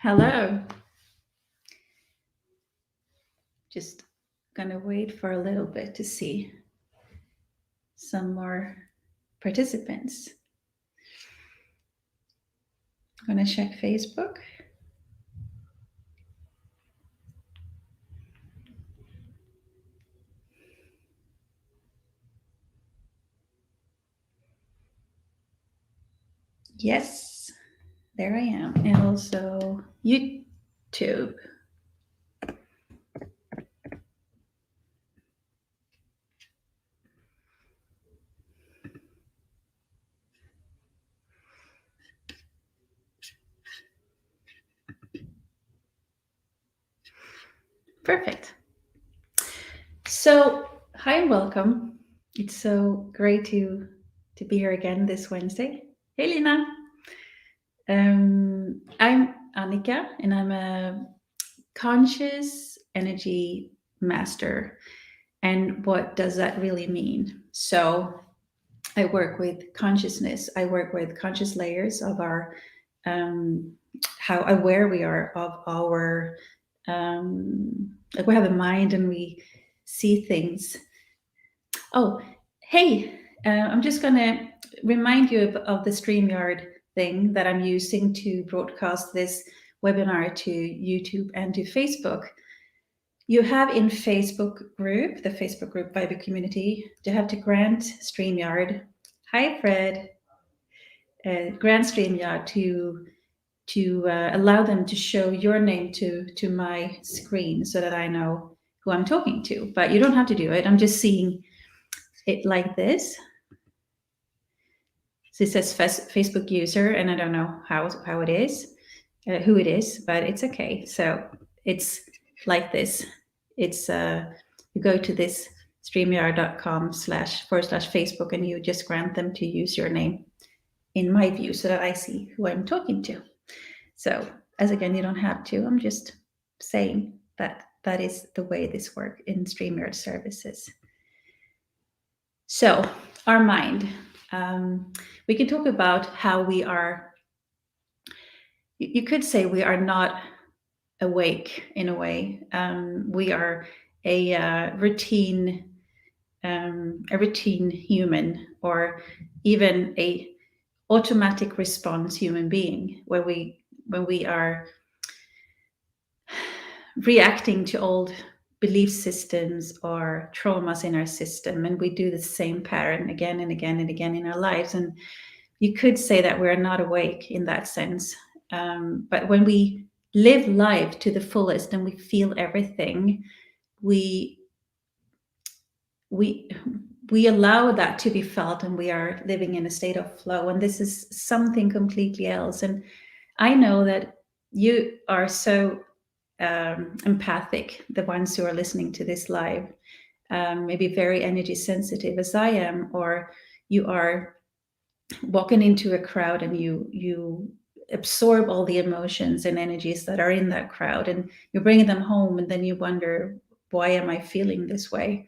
Hello. Just gonna wait for a little bit to see some more participants. I'm gonna check Facebook. Yes, there I am. And also YouTube. Perfect. So, hi and welcome. It's so great to be here again this Wednesday. Hey, Lina. I'm Annika, and I'm a conscious energy master. And what does that really mean? So, I work with consciousness. I work with conscious layers of our how aware we are of our like we have a mind and we see things. Oh, hey, I'm just gonna remind you of the StreamYard thing that I'm using to broadcast this webinar to YouTube and to Facebook. You have in Facebook group, the Facebook group Vibe Community, you have to grant StreamYard. Hi, Fred. Grant StreamYard to allow them to show your name to my screen so that I know who I'm talking to. But you don't have to do it. I'm just seeing it like this. So it says Facebook user, and I don't know how it is, who it is, but it's okay. So it's like this. It's you go to this streamyard.com//Facebook and you just grant them to use your name in my view so that I see who I'm talking to. So as again, you don't have to. I'm just saying that that is the way this works in StreamYard services. So our mind. We can talk about how we are. You could say we are not awake in a way. We are a routine human, or even a automatic response human being, where when we are reacting to old belief systems or traumas in our system, and we do the same pattern again and again and again in our lives. And you could say that we're not awake in that sense. But when we live life to the fullest and we feel everything, we allow that to be felt, and we are living in a state of flow. And this is something completely else. And I know that you are so empathic, the ones who are listening to this live, maybe very energy sensitive as I am, or you are walking into a crowd and you absorb all the emotions and energies that are in that crowd, and you bring them home, and then you wonder, why am I feeling this way?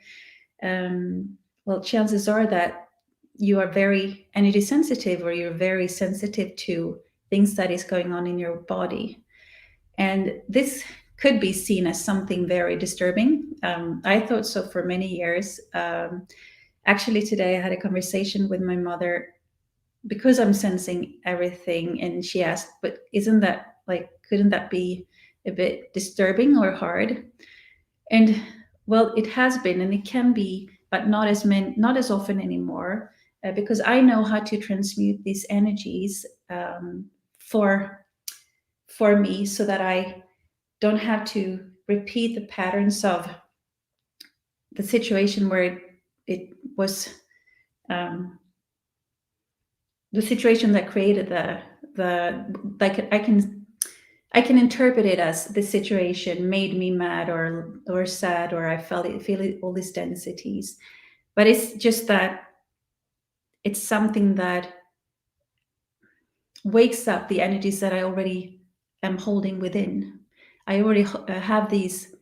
Well, chances are that you are very energy sensitive, or you're very sensitive to things that is going on in your body. And this could be seen as something very disturbing. I thought so for many years. Actually, today I had a conversation with my mother because I'm sensing everything, and she asked, "But isn't that couldn't that be a bit disturbing or hard?" And well, it has been, and it can be, but not as often anymore, because I know how to transmute these energies for me, so that I don't have to repeat the patterns of the situation where it was the situation that created the like I can interpret it as the situation made me mad or sad, or I feel all these densities. But it's just that it's something that wakes up the energies that I already am holding within. I already have these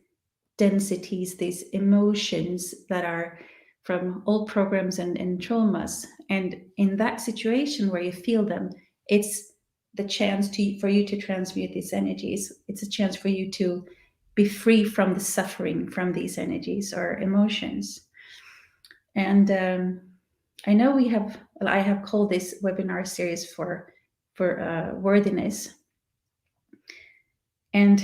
densities, these emotions that are from old programs and traumas. And in that situation where you feel them, it's the chance for you to transmute these energies. It's a chance for you to be free from the suffering from these energies or emotions. And I know I have called this webinar series for worthiness. And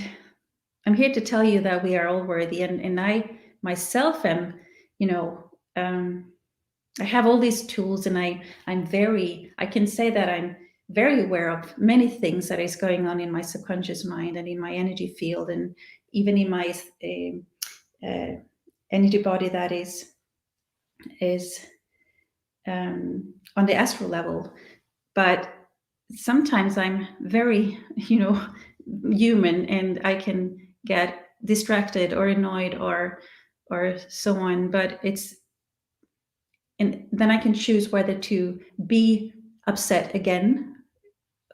I'm here to tell you that we are all worthy. And I myself am, you know, I have all these tools, and I can say that I'm very aware of many things that is going on in my subconscious mind and in my energy field, and even in my energy body that is on the astral level. But sometimes I'm very, human, and I can get distracted or annoyed or so on. But and then I can choose whether to be upset again,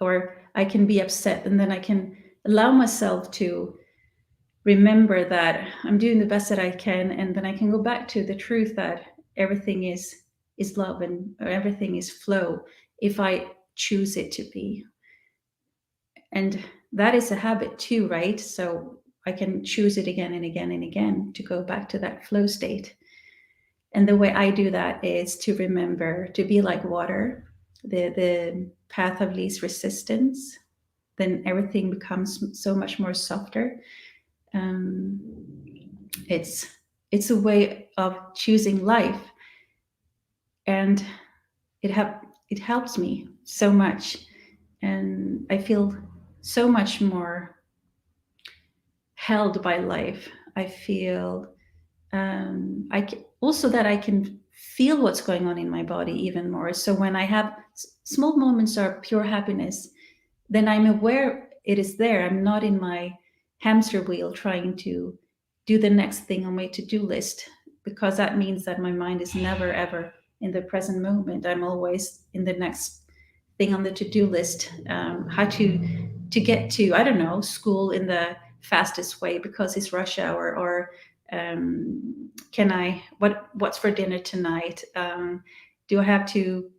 or I can be upset and then I can allow myself to remember that I'm doing the best that I can, and then I can go back to the truth that everything is love, and everything is flow if I choose it to be. And that is a habit too, right? So I can choose it again and again and again to go back to that flow state. And the way I do that is to remember to be like water, the path of least resistance. Then everything becomes so much more softer. Um, it's a way of choosing life, and it helps me so much, and I feel so much more held by life. I feel also that I can feel what's going on in my body even more. So when I have small moments of pure happiness, then I'm aware it is there. I'm not in my hamster wheel trying to do the next thing on my to-do list, because that means that my mind is never ever in the present moment. I'm always in the next thing on the to-do list. How to get to, I don't know, school in the fastest way because it's rush hour, or what's for dinner tonight? Do I have to,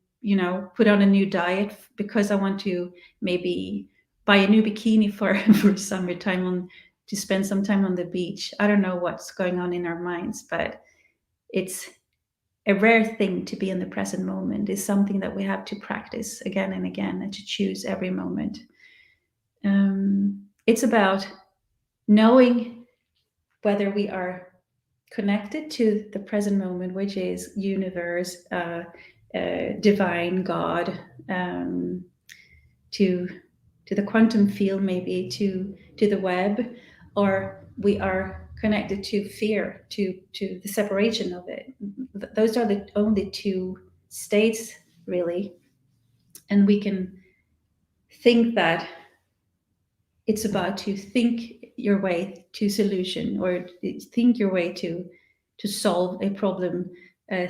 put on a new diet because I want to maybe buy a new bikini for for summertime, to spend some time on the beach? I don't know what's going on in our minds, but it's a rare thing to be in the present moment. Is something that we have to practice again and again, and to choose every moment. It's about knowing whether we are connected to the present moment, which is universe, divine, God, to the quantum field, maybe to the web, or we are connected to fear, to the separation of it. Those are the only two states, really. And we can think that it's about to think your way to solution, or think your way to solve a problem,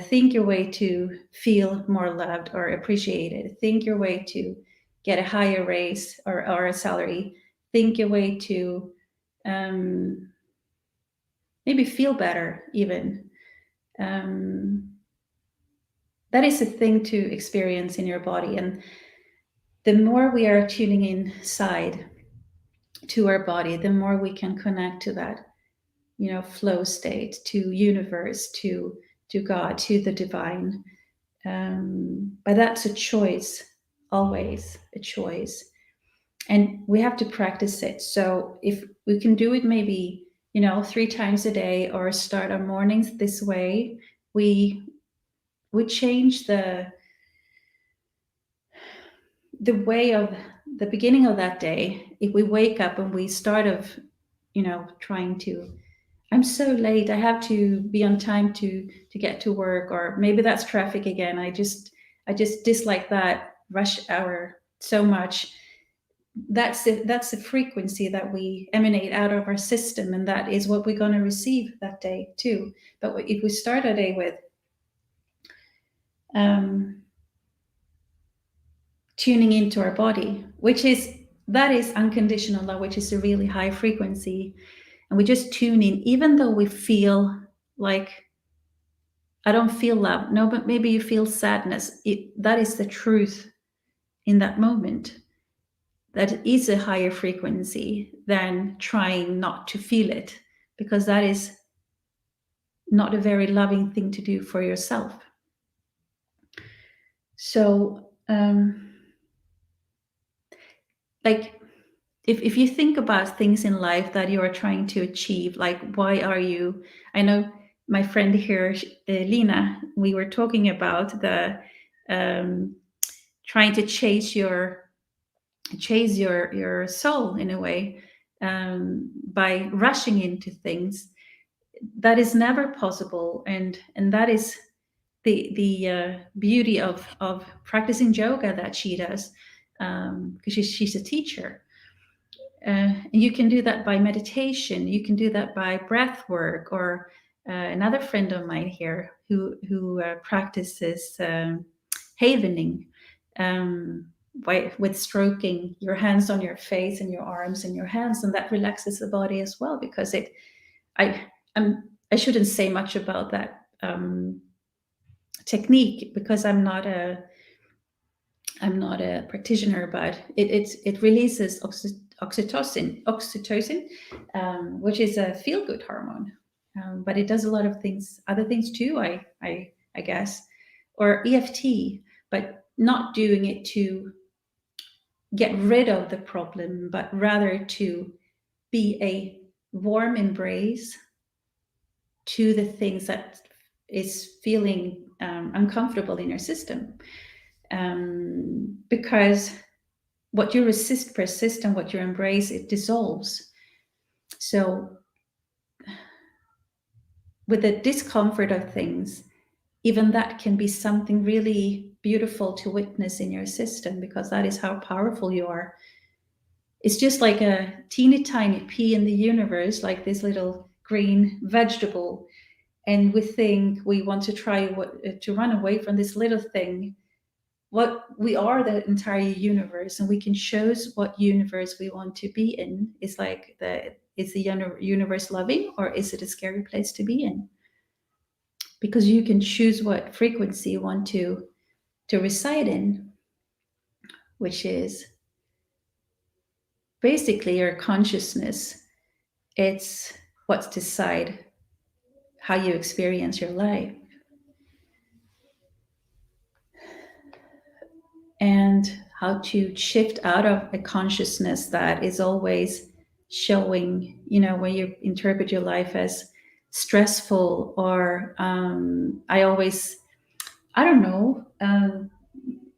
think your way to feel more loved or appreciated, think your way to get a higher raise or a salary, think your way to maybe feel better even. That is a thing to experience in your body. And the more we are tuning inside to our body, the more we can connect to that, flow state, to universe, to God, to the divine. But that's a choice, always a choice, and we have to practice it. So if we can do it, maybe 3 times a day, or start our mornings this way, we change the way of the beginning of that day. If we wake up and we start of trying to, I'm so late, I have to be on time to get to work, or maybe that's traffic again. I just dislike that rush hour so much. That's a frequency that we emanate out of our system, and that is what we're going to receive that day too. But if we start a day with tuning into our body, that is unconditional love, which is a really high frequency, and we just tune in, even though we feel like, I don't feel love. No, but maybe you feel sadness. That is the truth in that moment. that is a higher frequency than trying not to feel it, because that is not a very loving thing to do for yourself. So, like, if you think about things in life that you are trying to achieve, like, why are you? I know my friend here, Lina, we were talking about the um, trying to chase your soul in a way, by rushing into things. That is never possible, and that is the beauty of practicing yoga that she does, because she's a teacher. You can do that by meditation. You can do that by breath work, or another friend of mine here who practices havening, with stroking your hands on your face and your arms and your hands, and that relaxes the body as well. Because I I shouldn't say much about that technique, because I'm not a practitioner, but it releases oxytocin, which is a feel good hormone. But it does a lot of things, other things too. I guess, or EFT, but not doing it to get rid of the problem, but rather to be a warm embrace to the things that is feeling uncomfortable in your system. Because what you resist persists, and what you embrace, it dissolves. So with the discomfort of things, even that can be something really beautiful to witness in your system, because that is how powerful you are. It's just like a teeny tiny pea in the universe, like this little green vegetable, and we think we want to to run away from this little thing. What we are, the entire universe, and we can choose what universe we want to be in. Is like is the universe loving, or is it a scary place to be in? Because you can choose what frequency you want to reside in, which is basically your consciousness. It's what's decide how you experience your life. And how to shift out of a consciousness that is always showing, when you interpret your life as stressful, or I don't know,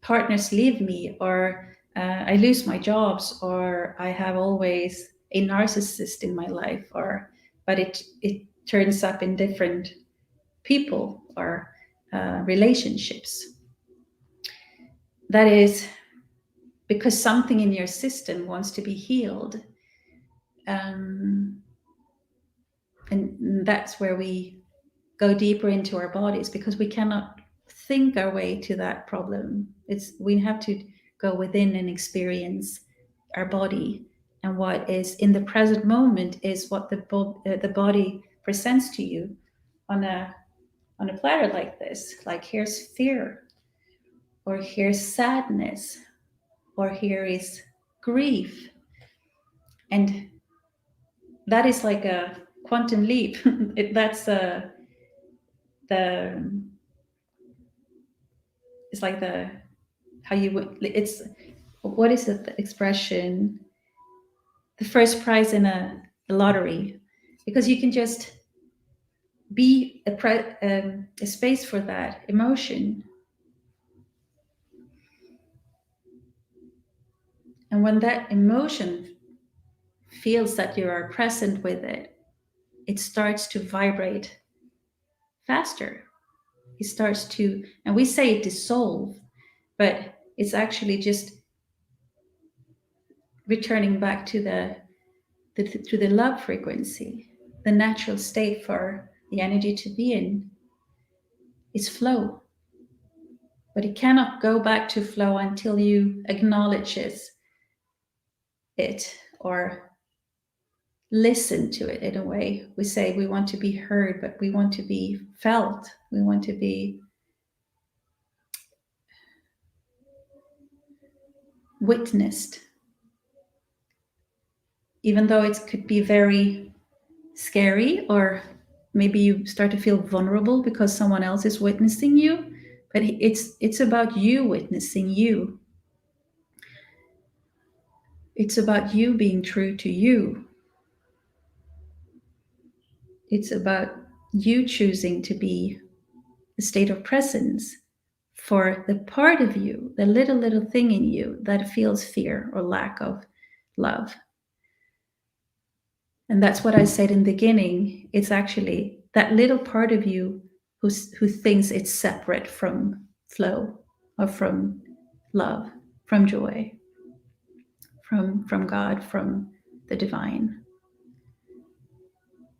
partners leave me, or I lose my jobs, or I have always a narcissist in my life, or but it turns up in different people, or relationships. That is because something in your system wants to be healed. And that's where we go deeper into our bodies, because we cannot think our way to that problem. We have to go within and experience our body, and what is in the present moment is what the body presents to you on a platter like this. Like, here's fear, or here's sadness, or here is grief. And that is like a quantum leap. That's the it's like the how you would it's what is it, the expression, the first prize in a lottery, because you can just be a space for that emotion. And when that emotion feels that you are present with it, it starts to vibrate faster. It starts to, and we say it dissolve, but it's actually just returning back to the love frequency. The natural state for the energy to be in is flow, but it cannot go back to flow until you acknowledges it, or listen to it. In a way, we say we want to be heard, but we want to be felt. We want to be witnessed. even though it could be very scary, or maybe you start to feel vulnerable because someone else is witnessing you, but it's about you witnessing you. It's about you being true to you. It's about you choosing to be a state of presence for the part of you, the little thing in you that feels fear or lack of love. And that's what I said in the beginning. It's actually that little part of you who thinks it's separate from flow, or from love, from joy, from God, from the divine.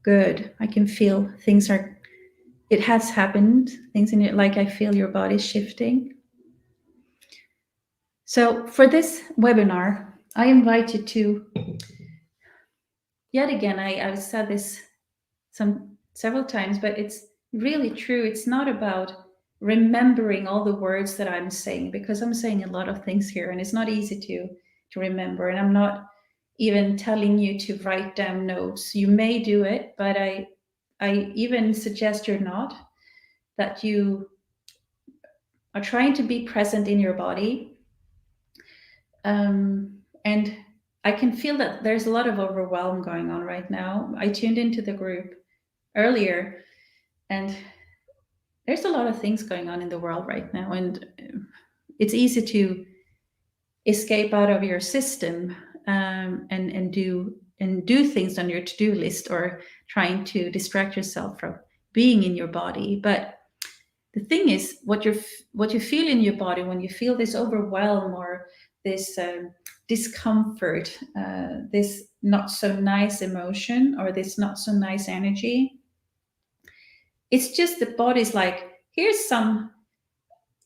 Good. I can feel things are, it has happened, things in it, like I feel your body shifting. So for this webinar, I invite you to, yet again, I've said this several times, but it's really true. It's not about remembering all the words that I'm saying, because I'm saying a lot of things here and it's not easy to remember. And I'm not even telling you to write down notes. You may do it, but I even suggest you're not, that you are trying to be present in your body. And I can feel that there's a lot of overwhelm going on right now. I tuned into the group earlier, and there's a lot of things going on in the world right now, and it's easy to escape out of your system, and do things on your to-do list, or trying to distract yourself from being in your body. But the thing is, what you feel in your body when you feel this overwhelm, or this discomfort, this not so nice emotion, or this not so nice energy, it's just the body's like, here's some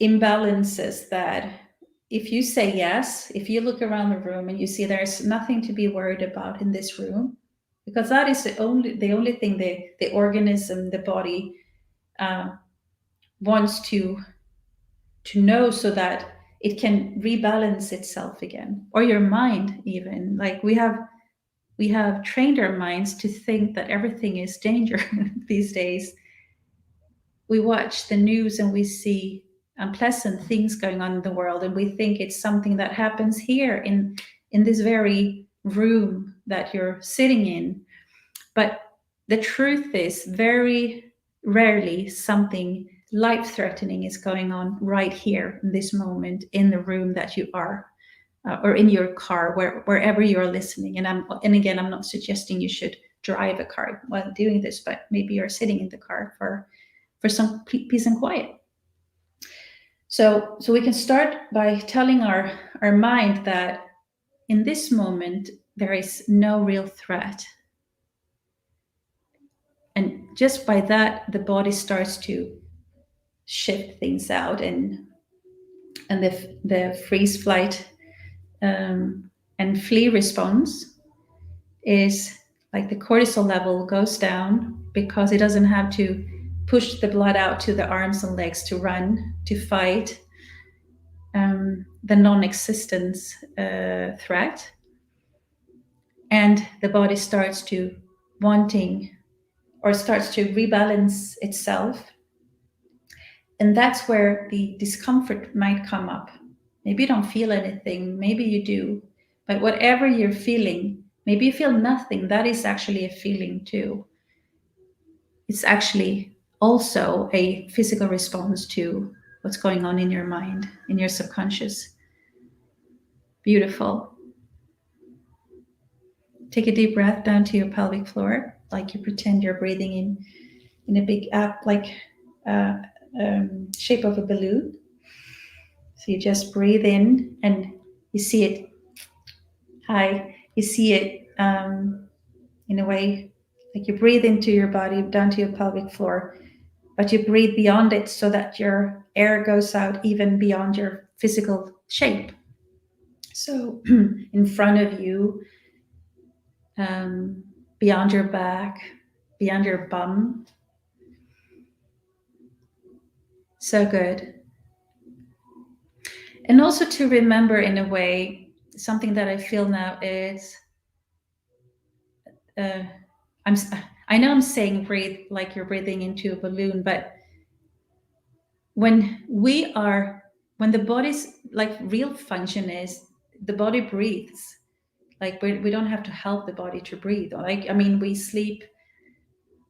imbalances that, if you say yes, if you look around the room and you see there's nothing to be worried about in this room, because that is the only thing the organism, the body, wants to know, so that it can rebalance itself again, or your mind even. Like we have trained our minds to think that everything is danger these days. We watch the news and we see unpleasant things going on in the world, and we think it's something that happens here in this very room that you're sitting in. But the truth is, very rarely something life-threatening is going on right here in this moment, in the room that you are, or in your car, wherever you're listening. And again, I'm not suggesting you should drive a car while doing this, but maybe you're sitting in the car for some peace and quiet. So we can start by telling our mind that in this moment there is no real threat. And just by that, the body starts to shift things out, and the freeze, flight, and flee response is like the cortisol level goes down, because it doesn't have to push the blood out to the arms and legs to run, to fight the non-existent threat. And the body starts to wanting, or starts to rebalance itself. And that's where the discomfort might come up. Maybe you don't feel anything, maybe you do, but whatever you're feeling, maybe you feel nothing, that is actually a feeling too. It's actually also a physical response to what's going on in your mind, in your subconscious. Beautiful. Take a deep breath down to your pelvic floor, like you pretend you're breathing in a big shape of a balloon. So you just breathe in, and you see it high. You see it in a way, like you breathe into your body down to your pelvic floor, but you breathe beyond it, so that your air goes out even beyond your physical shape. So in front of you, beyond your back, beyond your bum. So good. And also to remember, in a way, something that I feel now is I'm, I know I'm saying breathe like you're breathing into a balloon, but when we are, when the body's like real function is the body breathes. Like we don't have to help the body to breathe. Like, I mean, we sleep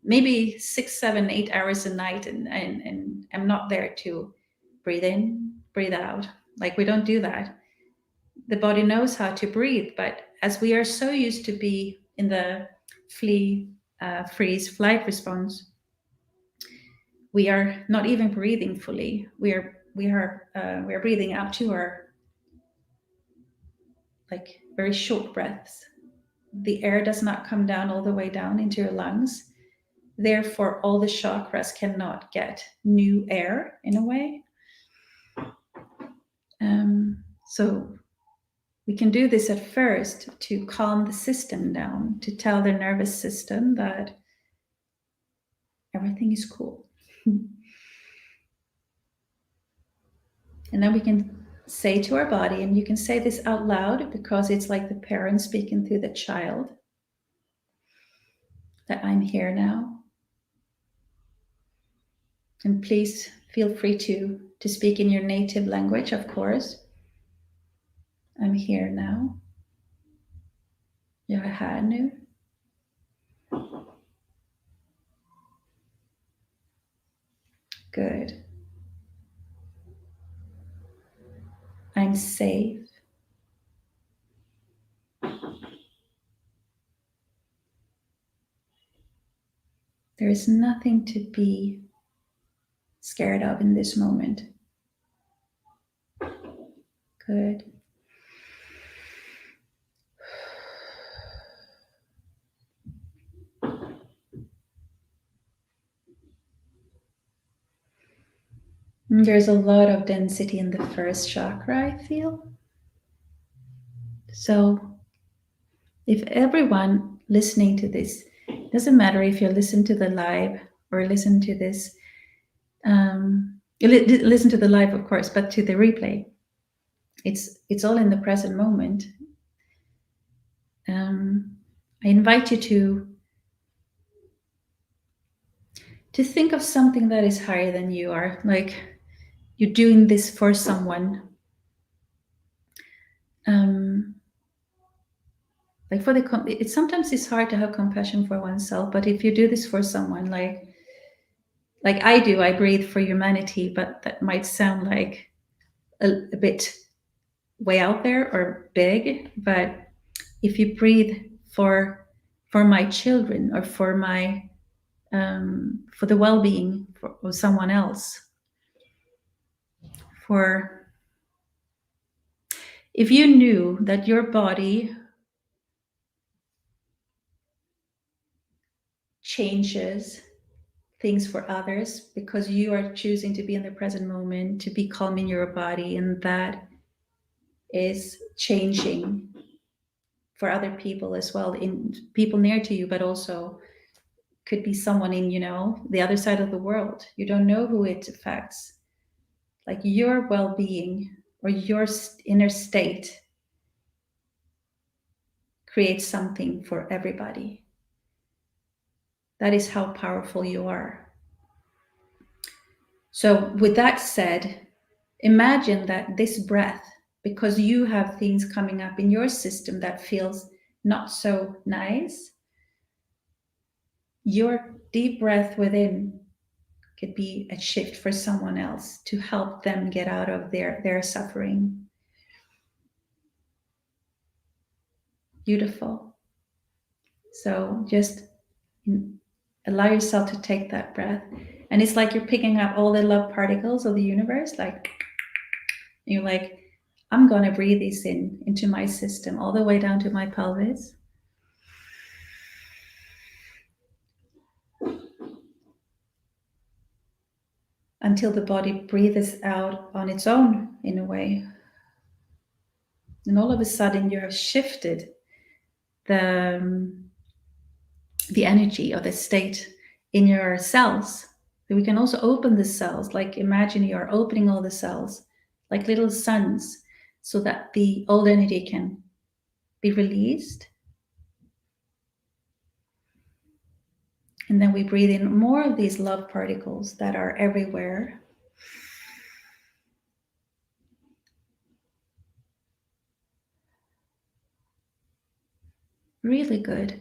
maybe 6, 7, 8 hours a night, and I'm not there to breathe in, breathe out. Like we don't do that. The body knows how to breathe, but as we are so used to be in the flee, freeze, flight response, we are not even breathing fully. We are breathing out to our like very short breaths. The air does not come down all the way down into your lungs. Therefore, all the chakras cannot get new air in a way. So we can do this at first to calm the system down, to tell the nervous system that everything is cool. And then we can say to our body, and you can say this out loud because it's like the parent speaking to the child, that I'm here now. And please feel free to speak in your native language, of course. I'm here now. Jag är här nu. Good. I'm safe. There is nothing to be scared of in this moment. Good. There's a lot of density in the first chakra, I feel. So if everyone listening to this, doesn't matter if you listen to the live or listen to this, listen to the live, of course, but to the replay, it's all in the present moment. I invite you to think of something that is higher than you are, like you're doing this for someone. Like for sometimes it's hard to have compassion for oneself, but if you do this for someone, like I do, I breathe for humanity, but that might sound like a bit way out there or big. But if you breathe for my children, or for my for the well-being of someone else, for if you knew that your body changes things for others because you are choosing to be in the present moment, to be calm in your body, and that is changing for other people as well, in people near to you, but also could be someone in the other side of the world. You don't know who it affects. Like your well-being or your inner state creates something for everybody. That is how powerful you are. So with that said, imagine that this breath, because you have things coming up in your system that feels not so nice, your deep breath within could be a shift for someone else to help them get out of their suffering. Beautiful. So just allow yourself to take that breath. And it's like you're picking up all the love particles of the universe, like you're like, I'm going to breathe these into my system all the way down to my pelvis. Until the body breathes out on its own in a way. And all of a sudden you have shifted the energy or the state in your cells. We can also open the cells, like imagine you're opening all the cells like little suns, so that the old energy can be released. And then we breathe in more of these love particles that are everywhere. Really good.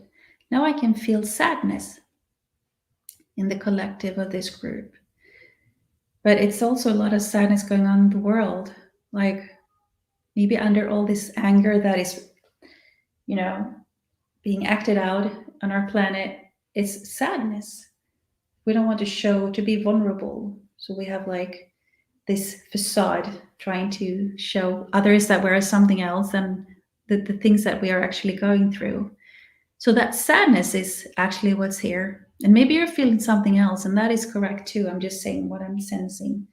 Now I can feel sadness in the collective of this group. But it's also a lot of sadness going on in the world. Like maybe under all this anger that is, being acted out on our planet, is sadness. We don't want to show, to be vulnerable. So we have like this facade trying to show others that we're something else than the things that we are actually going through. So that sadness is actually what's here. And maybe you're feeling something else, and that is correct too. I'm just saying what I'm sensing.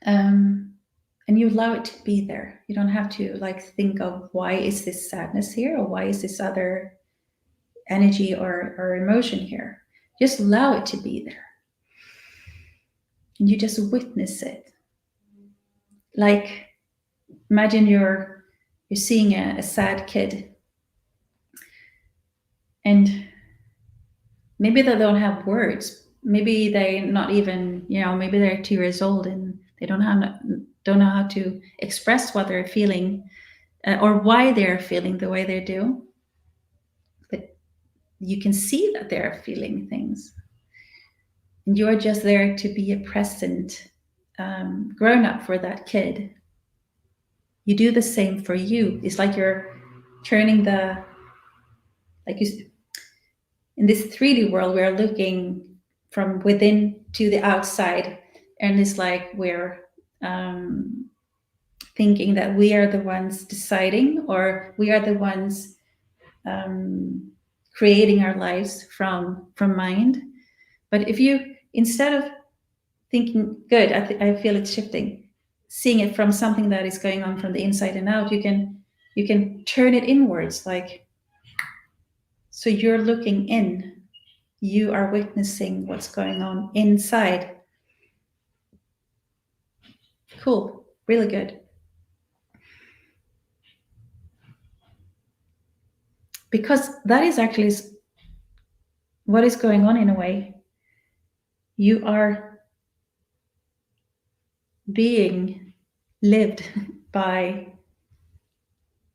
And you allow it to be there. You don't have to like think of why is this sadness here, or why is this other energy or emotion here. Just allow it to be there. And you just witness it. Like imagine you're seeing a sad kid, and maybe they don't have words. Maybe they're not even, maybe they're 2 years old and they don't know how to express what they're feeling, or why they're feeling the way they do. But you can see that they're feeling things. And you're just there to be a present grown up for that kid. You do the same for you. It's like you're turning in this 3D world, we're looking from within to the outside. And it's like we're thinking that we are the ones deciding, or we are the ones creating our lives from mind. But if you, instead of thinking, good, I feel it's shifting, seeing it from something that is going on from the inside and out, you can turn it inwards. Like, so you're looking in, you are witnessing what's going on inside. Cool, really good. Because that is actually what is going on in a way. You are being lived by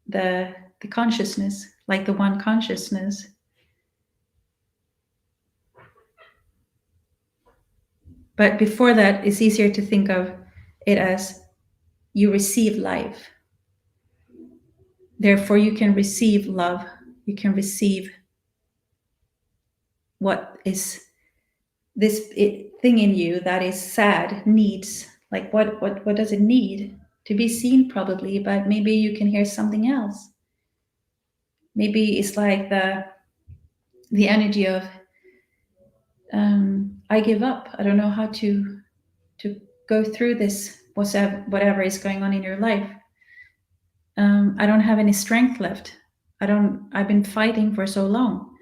the consciousness, like the one consciousness. But before that, it's easier to think of it as you receive life. Therefore, you can receive love. You can receive what is this thing in you that is sad needs. Like what does it need? To be seen, probably, but maybe you can hear something else. Maybe it's like the energy of I give up. I don't know how to go through this, whatever is going on in your life. I don't have any strength left. I've been fighting for so long.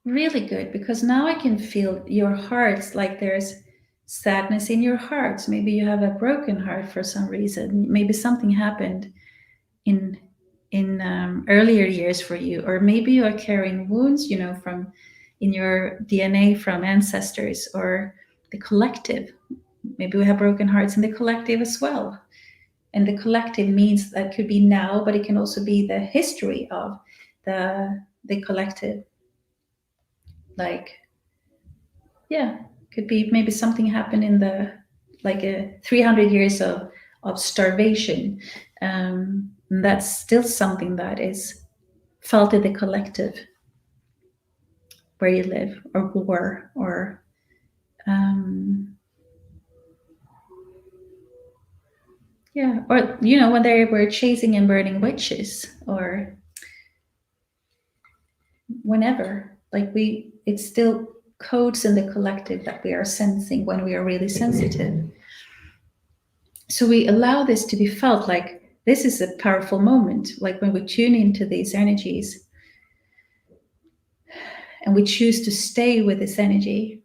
Really good, because now I can feel your hearts, like there's sadness in your hearts. Maybe you have a broken heart for some reason. Maybe something happened in earlier years for you, or maybe you are carrying wounds, from in your DNA from ancestors or the collective. Maybe we have broken hearts in the collective as well. And the collective means that could be now, but it can also be the history of the collective. Like, yeah, could be maybe something happened in the like 300 years of starvation. That's still something that is felt in the collective where you live, or war, or or when they were chasing and burning witches, or whenever, like it's still codes in the collective that we are sensing when we are really sensitive. So we allow this to be felt. Like, this is a powerful moment, like when we tune into these energies and we choose to stay with this energy,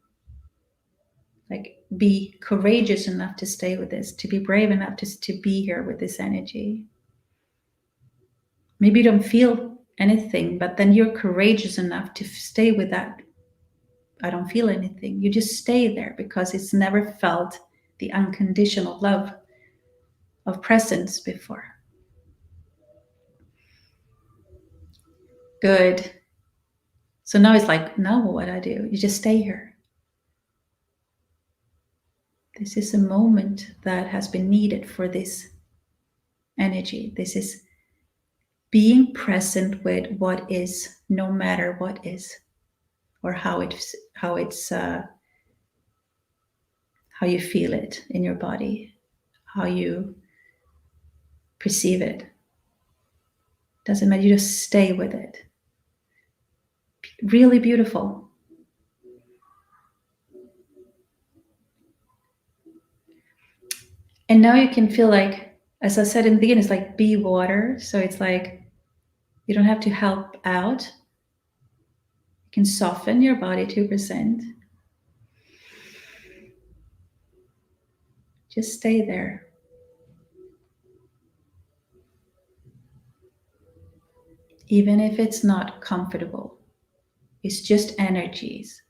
like be courageous enough to stay with this, to be brave enough to be here with this energy. Maybe you don't feel anything, but then you're courageous enough to stay with that. I don't feel anything. You just stay there because it's never felt the unconditional love of presence before. Good. So now it's like, now what I do? You just stay here. This is a moment that has been needed for this energy. This is being present with what is, no matter what is, or how you feel it in your body, how you perceive it. Doesn't matter. You just stay with it. Really beautiful. And now you can feel like, as I said in the beginning, it's like be water. So it's like you don't have to help out. You can soften your body 2%. Just stay there. Even if it's not comfortable, it's just energies.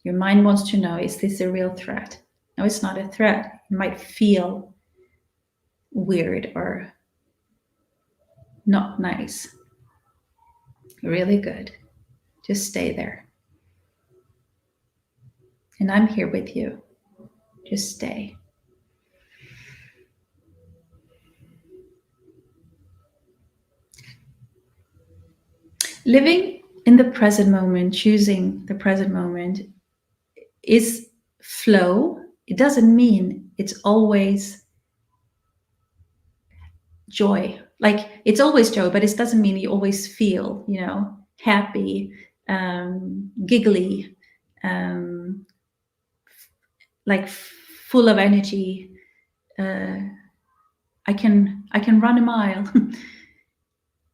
Your mind wants to know, is this a real threat? No, it's not a threat. It might feel weird or not nice. Really good. Just stay there. And I'm here with you. Just stay. Living in the present moment, choosing the present moment is flow. It doesn't mean it's always joy. Like it's always joy, but it doesn't mean you always feel, happy, giggly, like full of energy. I can run a mile.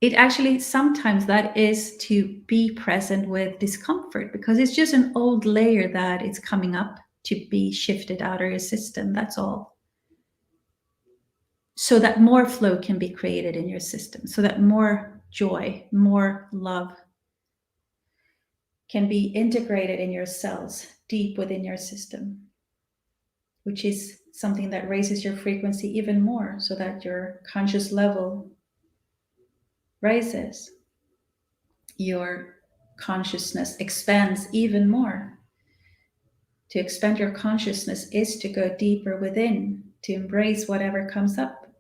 It actually sometimes that is to be present with discomfort because it's just an old layer that is coming up to be shifted out of your system. That's all. So that more flow can be created in your system, so that more joy, more love can be integrated in your cells deep within your system, which is something that raises your frequency even more so that your conscious level rises. Your consciousness expands even more. To expand your consciousness is to go deeper within, to embrace whatever comes up.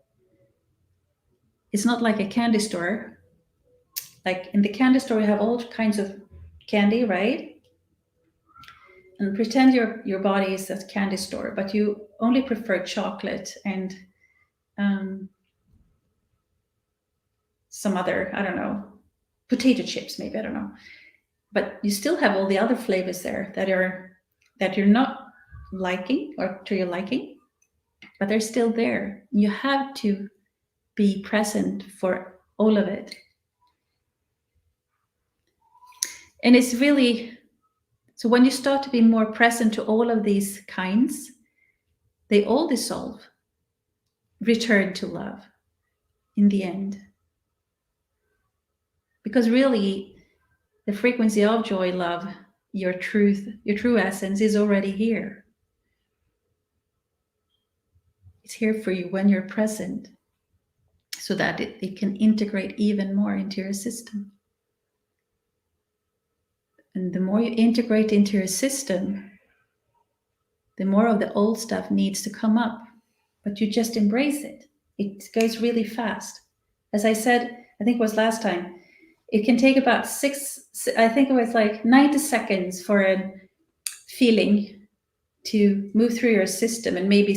It's not like a candy store. Like in the candy store, you have all kinds of candy, right? And pretend your body is a candy store, but you only prefer chocolate and some other, I don't know, potato chips, maybe, I don't know. But you still have all the other flavors there that you're not liking or to your liking, but they're still there. You have to be present for all of it. And it's really, so when you start to be more present to all of these kinds, they all dissolve, return to love in the end. Because really, the frequency of joy, love, your truth, your true essence is already here. It's here for you when you're present so that it can integrate even more into your system. And the more you integrate into your system, the more of the old stuff needs to come up. But you just embrace it. It goes really fast. As I said, I think it was last time, it can take about 90 seconds for a feeling to move through your system, and maybe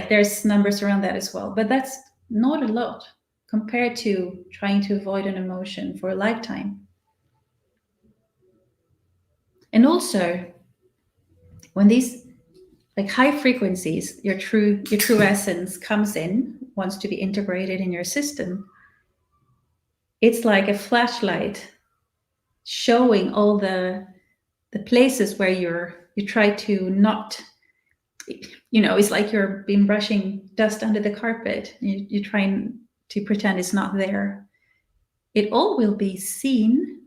there's numbers around that as well. But that's not a lot compared to trying to avoid an emotion for a lifetime. And also, when these high frequencies, your true essence comes in, wants to be integrated in your system, it's like a flashlight showing all the places where you try to not, it's like you're been brushing dust under the carpet. You're trying to pretend it's not there. It all will be seen,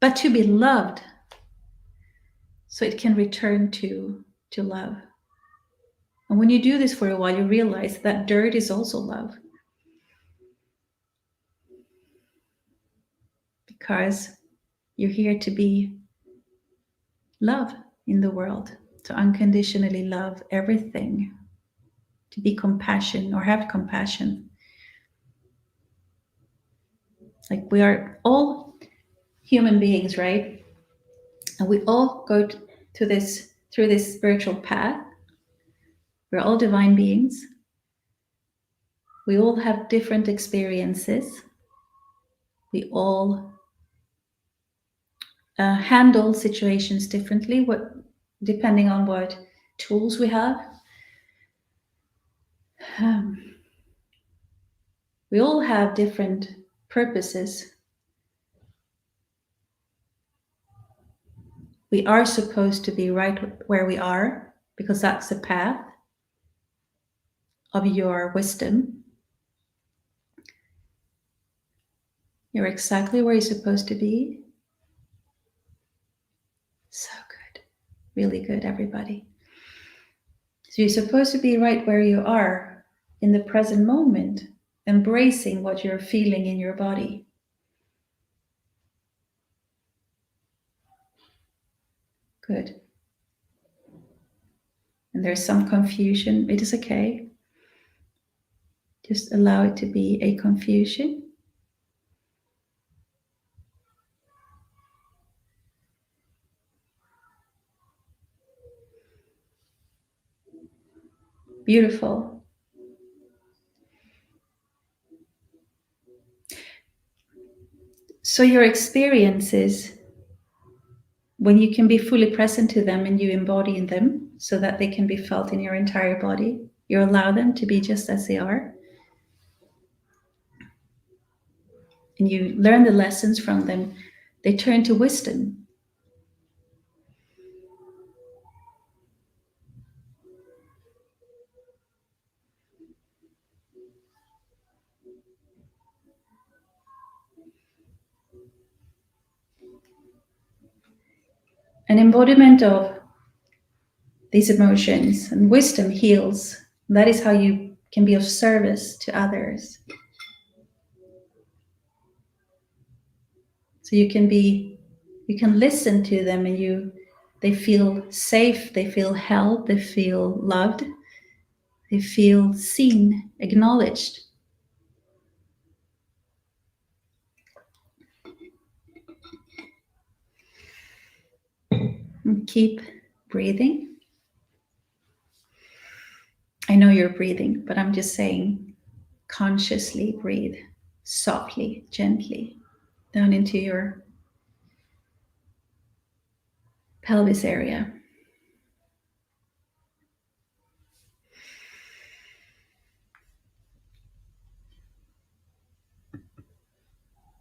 but to be loved, so it can return to love. And when you do this for a while, you realize that dirt is also love. Because you're here to be love in the world, to unconditionally love everything, to be compassion or have compassion. Like, we are all human beings, right? And we all go to this through this spiritual path. We're all divine beings. We all have different experiences. We all handle situations differently, depending on what tools we have. Um, we all have different purposes. We are supposed to be right where we are, because that's the path of your wisdom. You're exactly where you're supposed to be. So good. Really good, everybody. So you're supposed to be right where you are in the present moment, embracing what you're feeling in your body. Good. And there's some confusion. It is okay. Just allow it to be a confusion. Beautiful. So your experiences, when you can be fully present to them and you embody them so that they can be felt in your entire body, you allow them to be just as they are. And you learn the lessons from them. They turn to wisdom. An embodiment of these emotions and wisdom heals. That is how you can be of service to others. So you can listen to them, and they feel safe, they feel held, they feel loved, they feel seen, acknowledged. And keep breathing. I know you're breathing, but I'm just saying, consciously breathe, softly, gently, down into your pelvis area.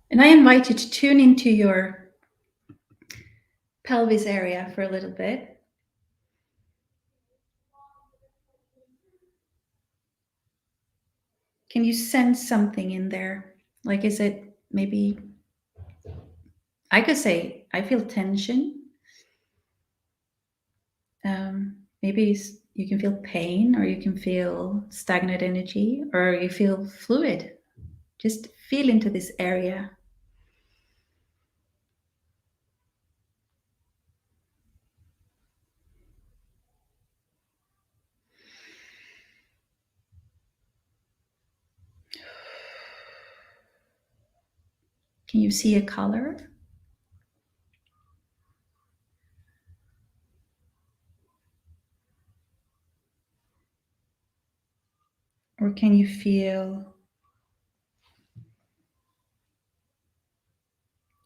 And I invite you to tune into your pelvis area for a little bit. Can you sense something in there? Like, is it maybe, I could say, I feel tension. Maybe you can feel pain, or you can feel stagnant energy, or you feel fluid. Just feel into this area. Can you see a color? Or can you feel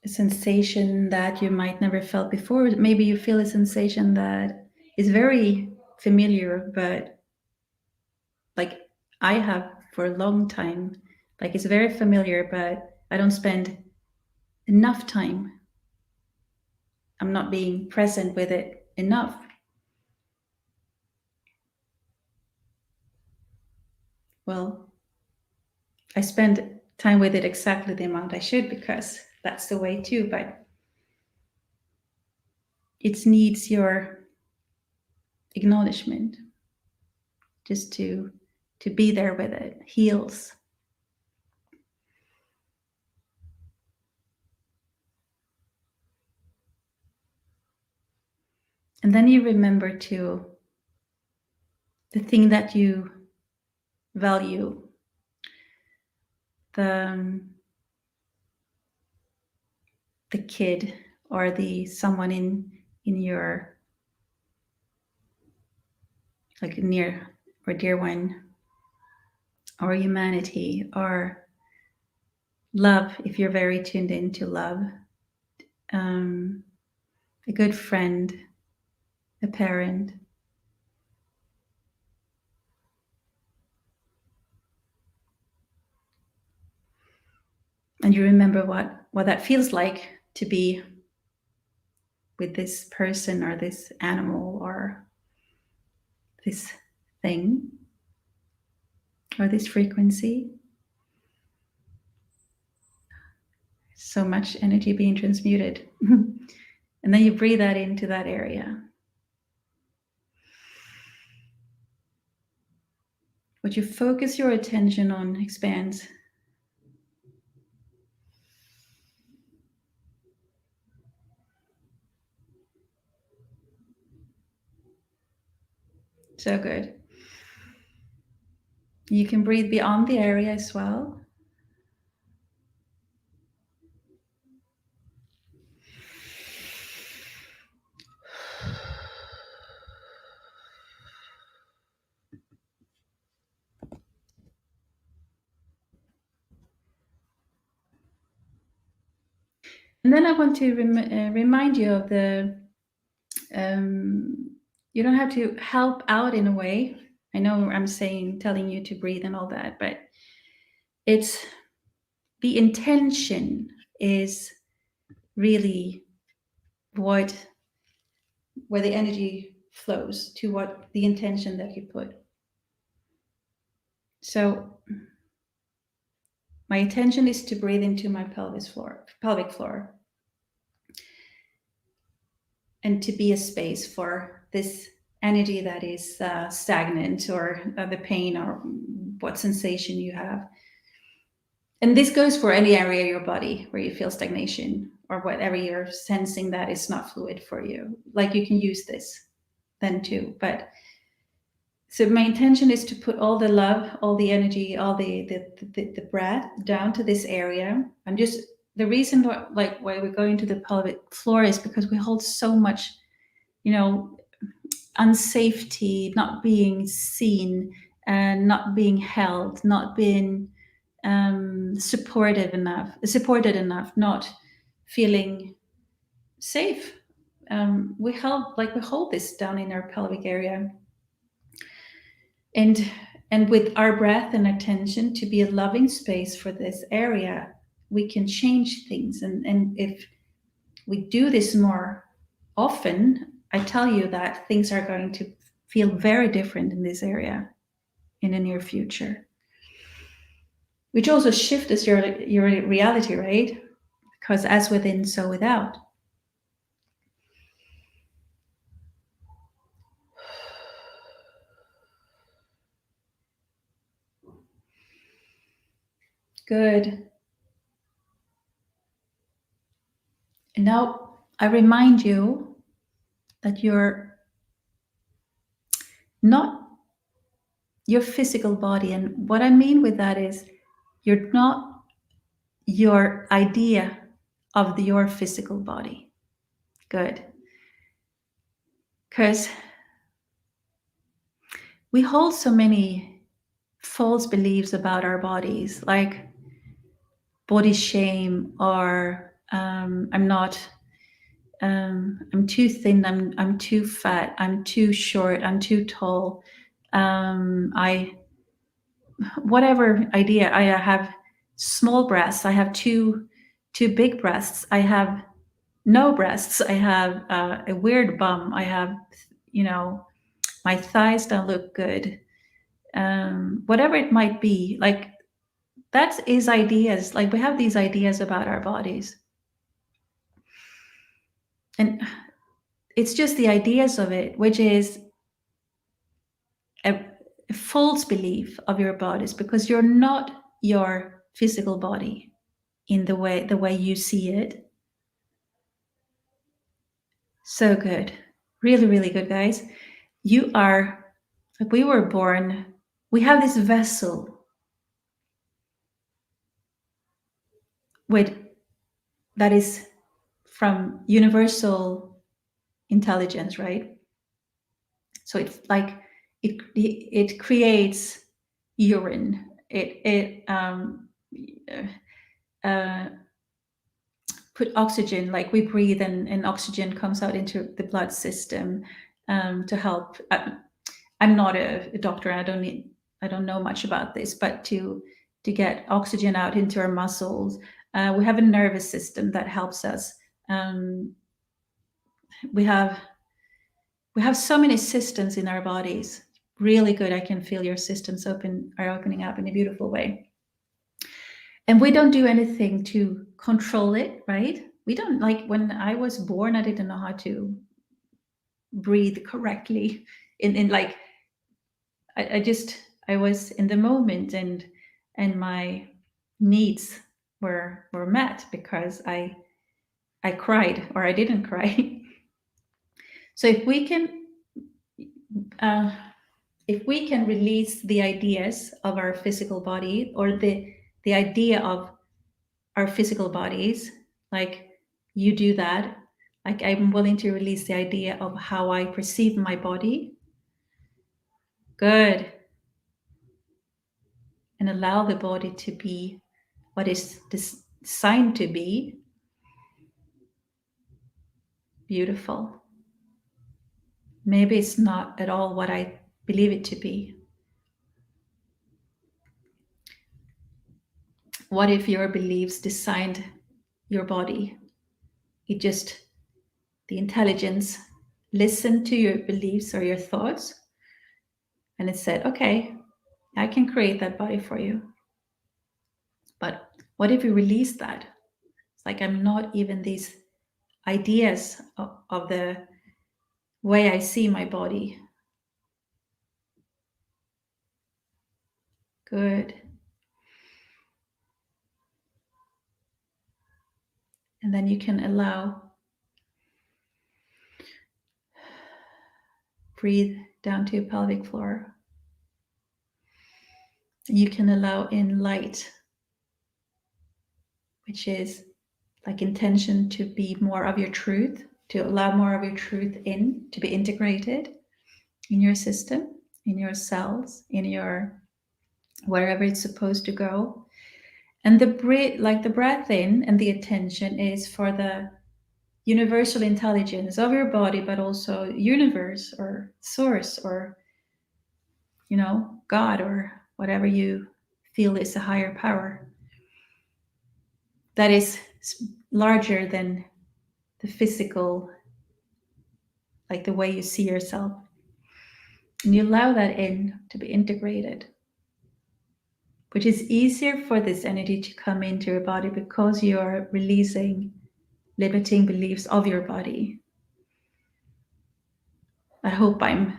a sensation that you might never felt before? Maybe you feel a sensation that is very familiar, but like I have for a long time. Like, it's very familiar, but I don't spend enough time. I'm not being present with it enough. Well, I spend time with it exactly the amount I should, because that's the way too. But it needs your acknowledgement, just to be there with it. Heals. And then you remember to the thing that you value, the kid or the someone in your like near or dear one, or humanity, or love if you're very tuned into love, a good friend, a parent. And you remember what that feels like to be with this person or this animal or this thing or this frequency. So much energy being transmuted. And then you breathe that into that area. What you focus your attention on expands. So good. You can breathe beyond the area as well. And then I want to remind you of the, you don't have to help out in a way. I know I'm telling you to breathe and all that, but it's the intention is really where the energy flows to, what the intention that you put. So my intention is to breathe into my pelvic floor, and to be a space for this energy that is stagnant, or the pain, or what sensation you have. And this goes for any area of your body where you feel stagnation, or whatever you're sensing that is not fluid for you. Like, you can use this then too. But so my intention is to put all the love, all the energy, all the breath down to this area. And just the reason why we're going to the pelvic floor is because we hold so much, unsafety, not being seen, and not being held, not being supported enough, not feeling safe. We hold this down in our pelvic area, and with our breath and attention to be a loving space for this area, we can change things. And if we do this more often, I tell you that things are going to feel very different in this area in the near future, which also shifts your reality, right? Because as within, so without. Good. And now I remind you that you're not your physical body. And what I mean with that is, you're not your idea of your physical body. Good. Because we hold so many false beliefs about our bodies, like body shame, or I'm too thin, I'm too fat, I'm too short, I'm too tall. Whatever idea. I have small breasts, I have too big breasts, I have no breasts, I have a weird bum, I have, my thighs don't look good. Whatever it might be, like that is ideas. Like we have these ideas about our bodies, and it's just the ideas of it, which is a false belief of your bodies, because you're not your physical body in the way you see it. So good. Really, really good, guys. You are, like, we were born, we have this vessel with that is from universal intelligence, right? So it's like it creates urine. It uh, put oxygen, like we breathe, and oxygen comes out into the blood system to help. I'm not a doctor. I don't know much about this, but to get oxygen out into our muscles, we have a nervous system that helps us. Um, we have we have so many systems in our bodies. Really good. I can feel your systems are opening up in a beautiful way. And we don't do anything to control it, right? We don't, like when I was born, I didn't know how to breathe correctly. In like I just I was in the moment, and my needs were met because I cried or I didn't cry. So uh, if we can release the ideas of our physical body, or the idea of our physical bodies, like you do that, like I'm willing to release the idea of how I perceive my body. Good. And allow the body to be what is designed to be. Beautiful. Maybe it's not at all what I believe it to be. What if your beliefs designed your body? It just, the intelligence listened to your beliefs or your thoughts, and it said, okay, I can create that body for you. But what if you release that? It's like I'm not even these ideas of the way I see my body. Good. And then you can allow, breathe down to your pelvic floor. You can allow in light, which is like intention to be more of your truth, to allow more of your truth in, to be integrated in your system, in your cells, in your wherever it's supposed to go. And the breath, like the breath in and the attention is for the universal intelligence of your body, but also universe or source or, God, or whatever you feel is a higher power that is larger than the physical, like the way you see yourself. And you allow that in to be integrated, which is easier for this energy to come into your body because you are releasing limiting beliefs of your body. I hope I'm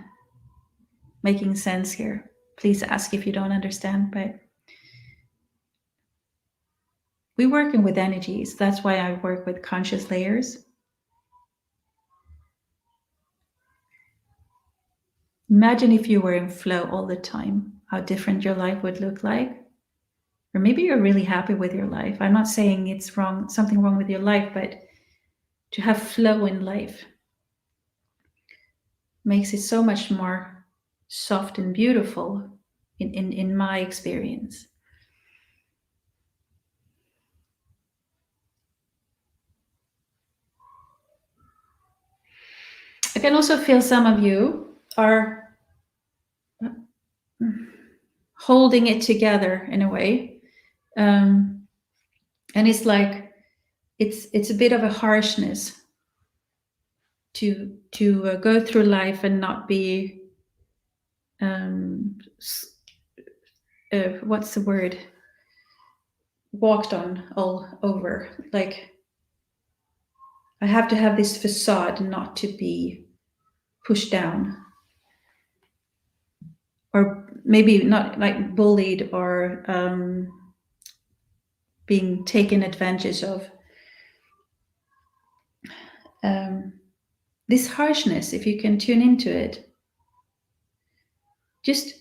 making sense here. Please ask if you don't understand, but we're working with energies. That's why I work with conscious layers. Imagine if you were in flow all the time, how different your life would look like. Or maybe you're really happy with your life. I'm not saying it's wrong, something wrong with your life, but to have flow in life makes it so much more soft and beautiful in my experience. I can also feel some of you are holding it together in a way. And it's like it's a bit of a harshness to go through life and not be what's the word, walked on all over. Like, I have to have this facade not to be pushed down, or maybe not like bullied or being taken advantage of. Um, this harshness, if you can tune into it, just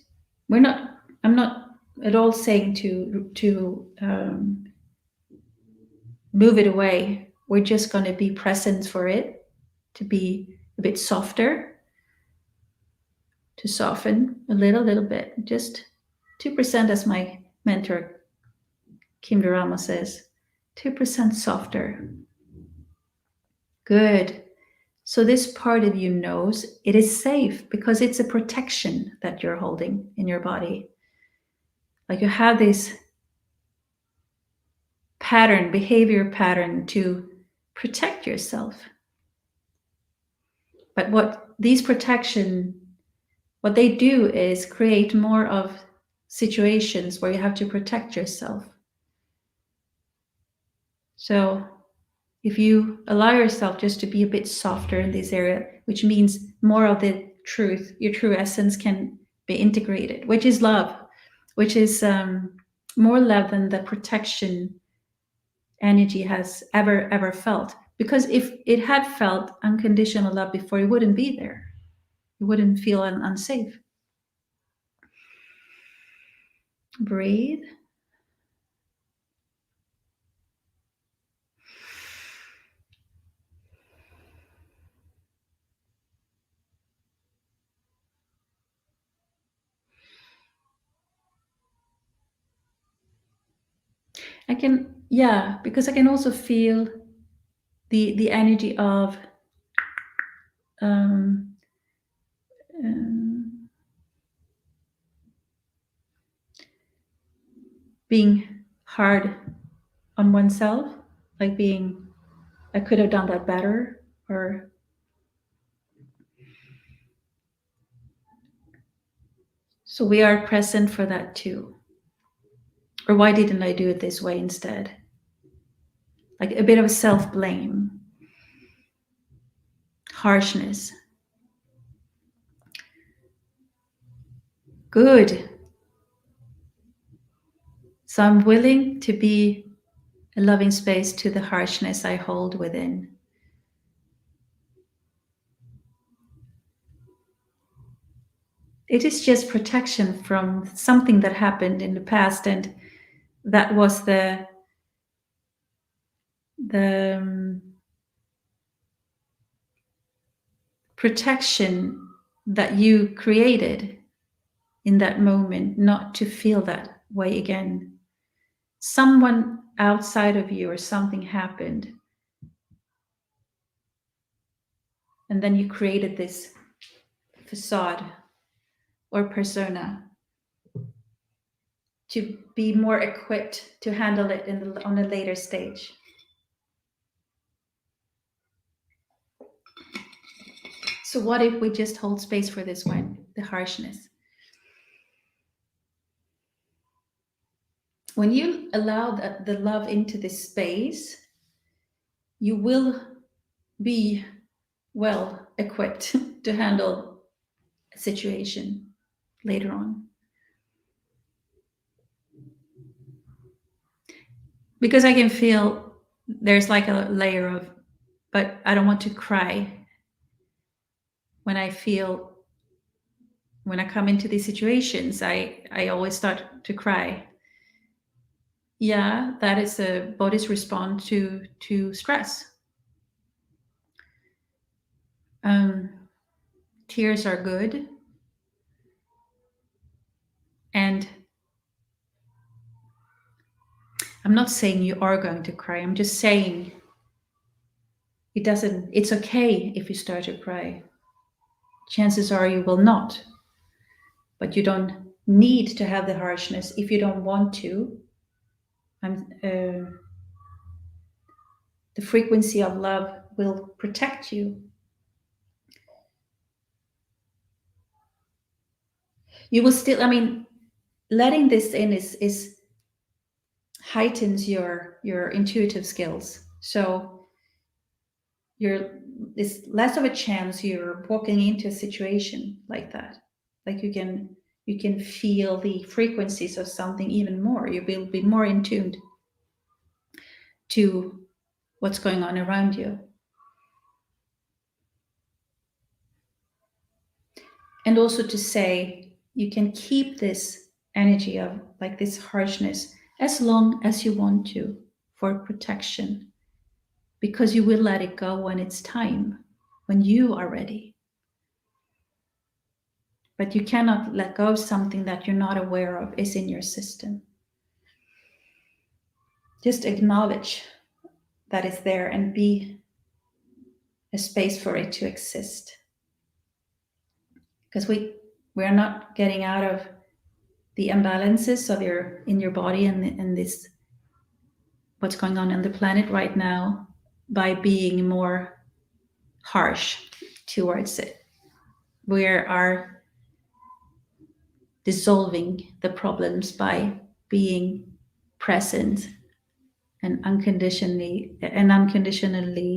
we're not. I'm not at all saying to move it away. We're just going to be present for it, to be a bit softer, to soften a little bit, just 2%, as my mentor Kim Durama says, 2% softer. Good. So this part of you knows it is safe because it's a protection that you're holding in your body. Like, you have this pattern, behavior pattern to protect yourself. But what these protection, what they do is create more of situations where you have to protect yourself. So if you allow yourself just to be a bit softer in this area, which means more of the truth, your true essence can be integrated, which is love, which is more love than the protection energy has ever felt. Because if it had felt unconditional love before, it wouldn't be there. It wouldn't feel unsafe. Breathe. I can, yeah, because I can also feel the energy of um, um, being hard on oneself, like being, I could have done that better, or so we are present for that too. Or why didn't I do it this way instead? Like a bit of self blame, harshness. Good. So I'm willing to be a loving space to the harshness I hold within. It is just protection from something that happened in the past, and that was the protection that you created in that moment, not to feel that way again. Someone outside of you or something happened, and then you created this facade or persona to be more equipped to handle it on a later stage. So what if we just hold space for this one, the harshness? When you allow the love into this space, you will be well equipped to handle a situation later on. Because I can feel there's like a layer of, but I don't want to cry when I feel, when I come into these situations, I always start to cry. Yeah, that is a body's response to stress. Um, Tears are good, and I'm not saying you are going to cry. I'm just saying it's okay if you start to cry. Chances are you will not, but you don't need to have the harshness if you don't want to. The frequency of love will protect you. You will still, I mean, letting this in is heightens your intuitive skills. So it's less of a chance you're walking into a situation like that. Like you can feel the frequencies of something even more. You will be more in tuned to what's going on around you. And also to say you can keep this energy of like this harshness as long as you want to for protection, because you will let it go when it's time, when you are ready. But you cannot let go of something that you're not aware of is in your system. Just acknowledge that it's there and be a space for it to exist. Because we're not getting out of the imbalances of in your body and this what's going on the planet right now by being more harsh towards it. We are dissolving the problems by being present and unconditionally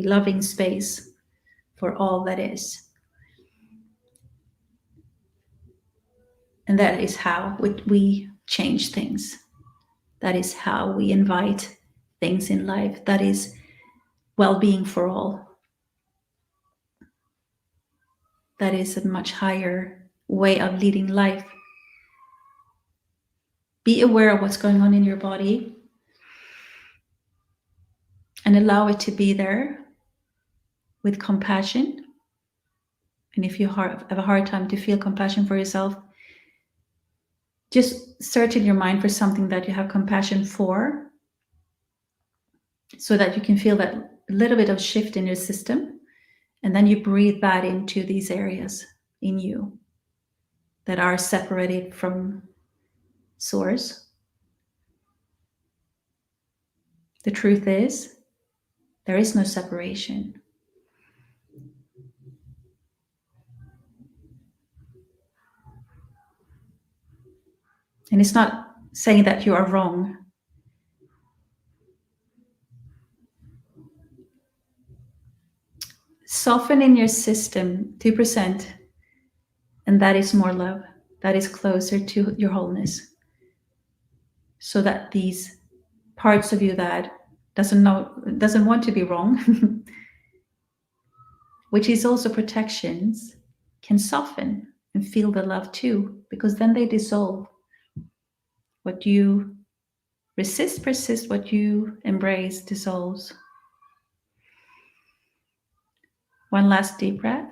loving space for all that is. And that is how we change things. That is how we invite things in life. That is well-being for all. That is a much higher way of leading life. Be aware of what's going on in your body and allow it to be there with compassion. And if you have a hard time to feel compassion for yourself, just search in your mind for something that you have compassion for, so that you can feel that little bit of shift in your system. And then you breathe that into these areas in you that are separated from source. The truth is, there is no separation. And it's not saying that you are wrong. Soften in your system 2%, and that is more love. That is closer to your wholeness. So that these parts of you that doesn't want to be wrong, which is also protections, can soften and feel the love too, because then they dissolve. What you resist persists, what you embrace dissolves. One last deep breath.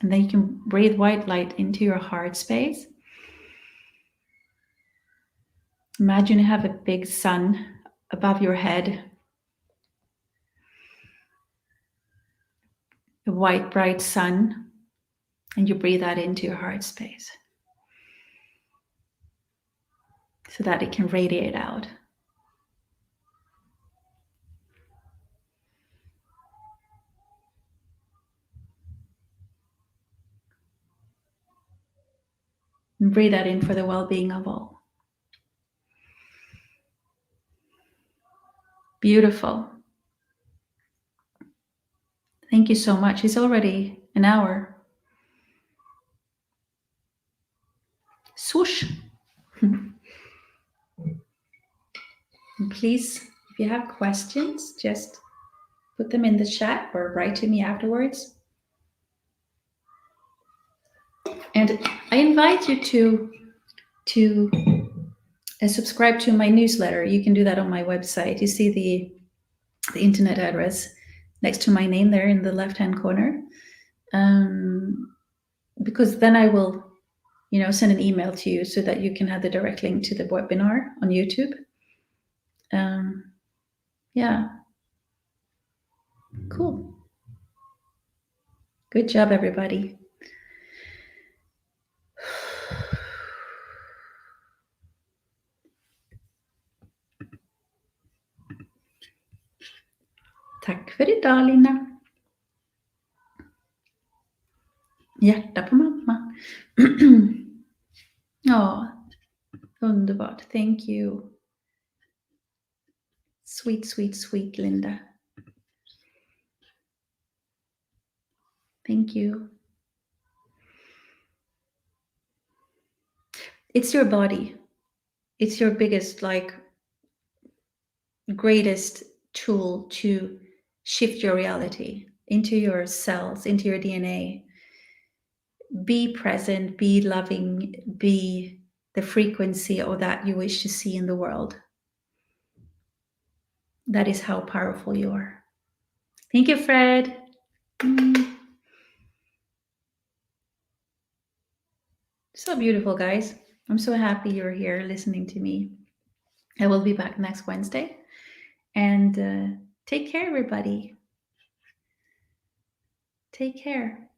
And then you can breathe white light into your heart space. Imagine you have a big sun above your head, a white, bright sun, and you breathe that into your heart space so that it can radiate out. And breathe that in for the well-being of all. Beautiful. Thank you so much. It's already an hour. Swoosh. And please, if you have questions, just put them in the chat or write to me afterwards. And I invite you to subscribe to my newsletter. You can do that on my website. You see the internet address next to my name there in the left-hand corner. Because then I will, send an email to you so that you can have the direct link to the webinar on YouTube. Yeah. Cool. Good job, everybody. Tack för idag, Lina. Hjärta på mamma. Ja, underbart. Thank you. Sweet, sweet, sweet Linda. Thank you. It's your body. It's your biggest, like, greatest tool to shift your reality into your cells, into your DNA. Be present, be loving, be the frequency of that you wish to see in the world. That is how powerful you are. Thank you, Fred. So beautiful, guys. I'm so happy you're here listening to me. I will be back next Wednesday. And take care, everybody. Take care.